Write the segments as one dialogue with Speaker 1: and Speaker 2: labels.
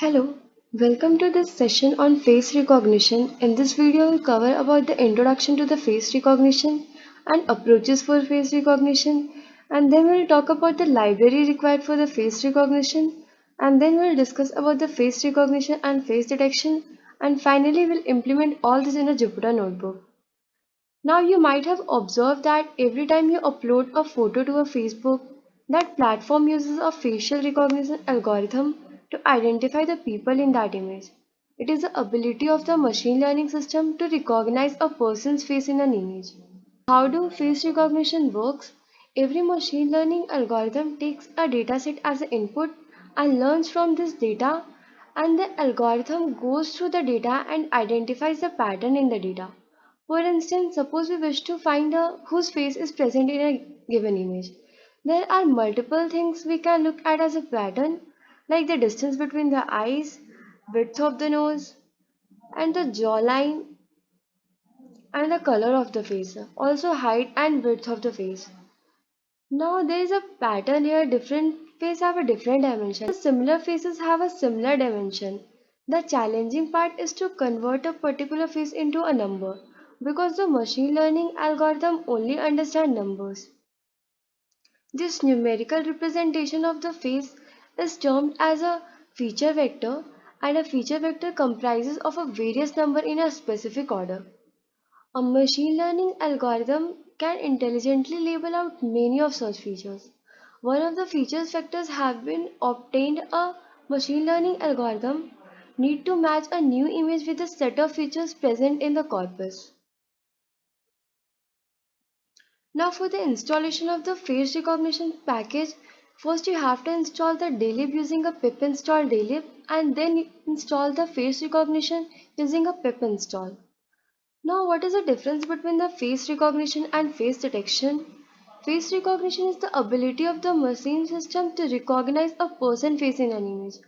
Speaker 1: Hello, welcome to this session on face recognition. In this video, we'll cover about the introduction to the face recognition and approaches for face recognition, and then we'll talk about the library required for the face recognition, and then we'll discuss about the face recognition and face detection, and finally we'll implement all this in a Jupyter notebook. Now you might have observed that every time you upload a photo to a Facebook, that platform uses a facial recognition algorithm to identify the people in that image. It is the ability of the machine learning system to recognize a person's face in an image. How do face recognition works? Every machine learning algorithm takes a dataset as an input and learns from this data, and the algorithm goes through the data and identifies the pattern in the data. For instance, suppose we wish to find whose face is present in a given image. There are multiple things we can look at as a pattern, like the distance between the eyes, width of the nose, and the jawline, and the color of the face, also height and width of the face. Now there is a pattern here. Different faces have a different dimension. Similar faces have a similar dimension. The challenging part is to convert a particular face into a number, because the machine learning algorithm only understands numbers. This numerical representation of the face is termed as a feature vector, and a feature vector comprises of a various number in a specific order. A machine learning algorithm can intelligently label out many of such features. One of the features vectors have been obtained. A machine learning algorithm need to match a new image with a set of features present in the corpus. Now for the installation of the face recognition package, first you have to install the daylib using a pip install daylib, and then install the face recognition using a pip install. Now, what is the difference between the face recognition and face detection? Face recognition is the ability of the machine system to recognize a person face in an image.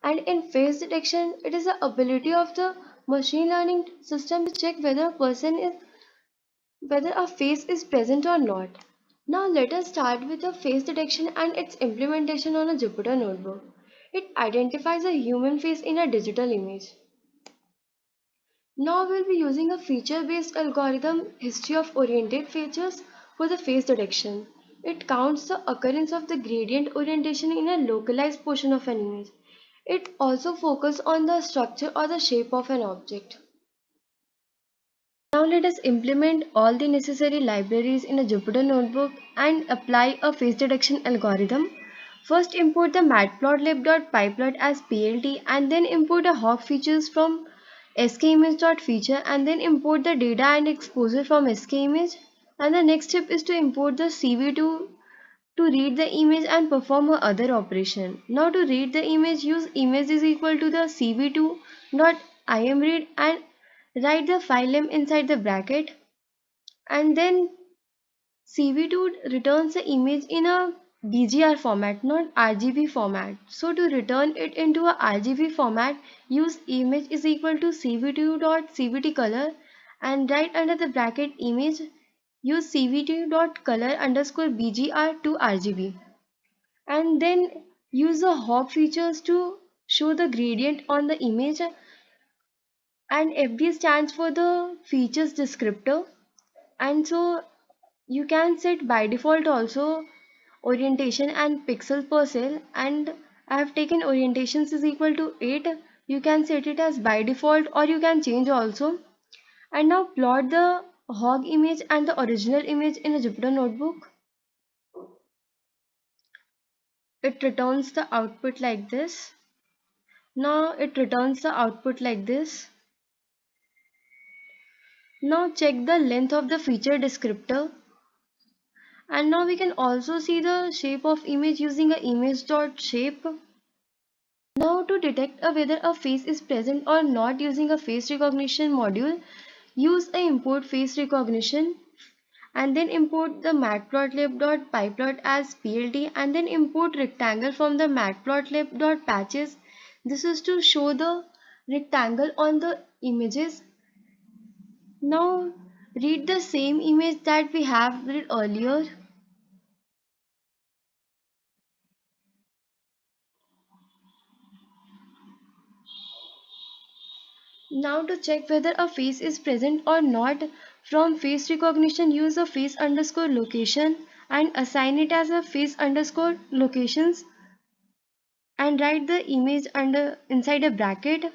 Speaker 1: And in face detection, it is the ability of the machine learning system to check whether a face is present or not. Now let us start with the face detection and its implementation on a Jupyter notebook. It identifies a human face in a digital image. Now we'll be using a feature-based algorithm, history of oriented features, for the face detection. It counts the occurrence of the gradient orientation in a localized portion of an image. It also focuses on the structure or the shape of an object. Now let us implement all the necessary libraries in a Jupyter notebook and apply a face detection algorithm. First import the matplotlib.pyplot as PLT, and then import the hawk features from skimage.feature, and then import the data and exposure from skimage. And the next step is to import the CV2 to read the image and perform a other operation. Now to read the image, use image is equal to the cv2.imread and write the file name inside the bracket, and then cv2 returns the image in a BGR format, not RGB format. So to return it into a RGB format, use image is equal to cv2.cvtcolor and write under the bracket image, use cv2.color underscore BGR to RGB, and then use the hawk features to show the gradient on the image, and FD stands for the features descriptor. And so you can set by default also orientation and pixel per cell, and I have taken orientations is equal to 8. You can set it as by default or you can change also. And now plot the hog image and the original image in a Jupyter notebook. It returns the output like this. Now it returns the output like this. Now check the length of the feature descriptor. And now we can also see the shape of image using a image.shape. Now to detect whether a face is present or not using a face recognition module, use a import face recognition, and then import the matplotlib.pyplot as PLT, and then import rectangle from the matplotlib.patches. This is to show the rectangle on the images. Now read the same image that we have read earlier. Now to check whether a face is present or not, from face recognition use a face underscore location and assign it as a face underscore locations and write the image under inside a bracket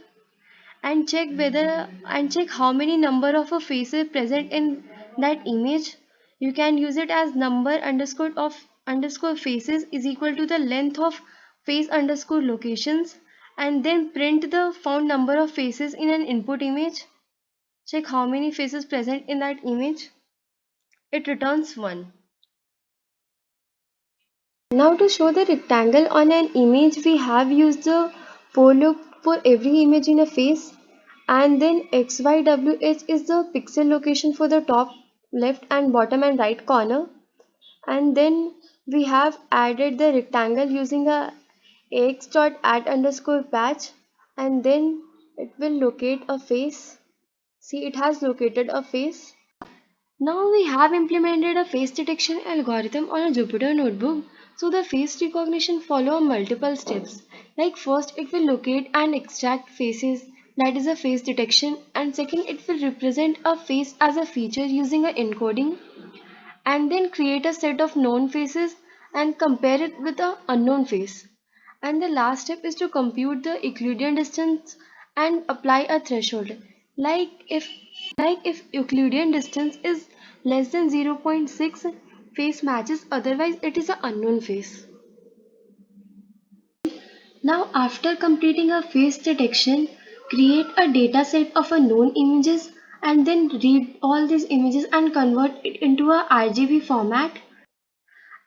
Speaker 1: and check how many number of a faces present in that image. You can use it as number underscore of underscore faces is equal to the length of face underscore locations and then print the found number of faces in an input image. Check how many faces present in that image. It returns 1. Now to show the rectangle on an image, we have used the for loop for every image in a face, and then XYWH is the pixel location for the top, left and bottom and right corner, and then we have added the rectangle using a ax.add underscore patch, and then it will locate a face. See, it has located a face. Now we have implemented a face detection algorithm on a Jupyter notebook. So the face recognition follow multiple steps. Like first it will locate and extract faces, that is a face detection, and second it will represent a face as a feature using a encoding, and then create a set of known faces and compare it with a unknown face. And the last step is to compute the Euclidean distance and apply a threshold. Like if Euclidean distance is less than 0.6, face matches, otherwise it is an unknown face. Now after completing a face detection, create a data set of a known images and then read all these images and convert it into a RGB format.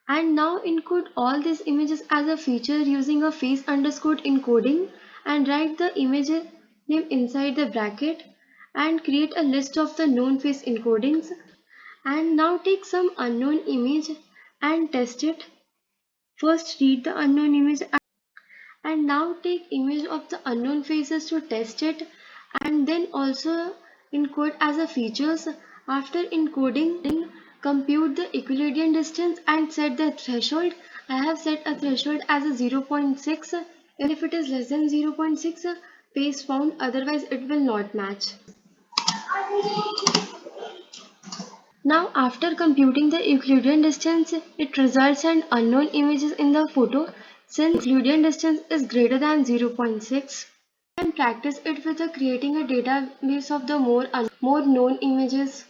Speaker 1: And now encode all these images as a feature using a face underscore encoding and write the image name inside the bracket and create a list of the known face encodings. And now take some unknown image and test it. First read the unknown image and now take image of the unknown faces to test it and then also encode as a features. After encoding, compute the Euclidean distance and set the threshold. I have set a threshold as a 0.6. If it is less than 0.6, face found, otherwise it will not match. Now after computing the Euclidean distance, it results in unknown images in the photo. Since Euclidean distance is greater than 0.6, you can practice it with creating a database of the more known images.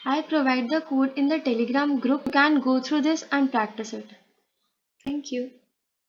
Speaker 1: I provide the code in the Telegram group. You can go through this and practice it. Thank you.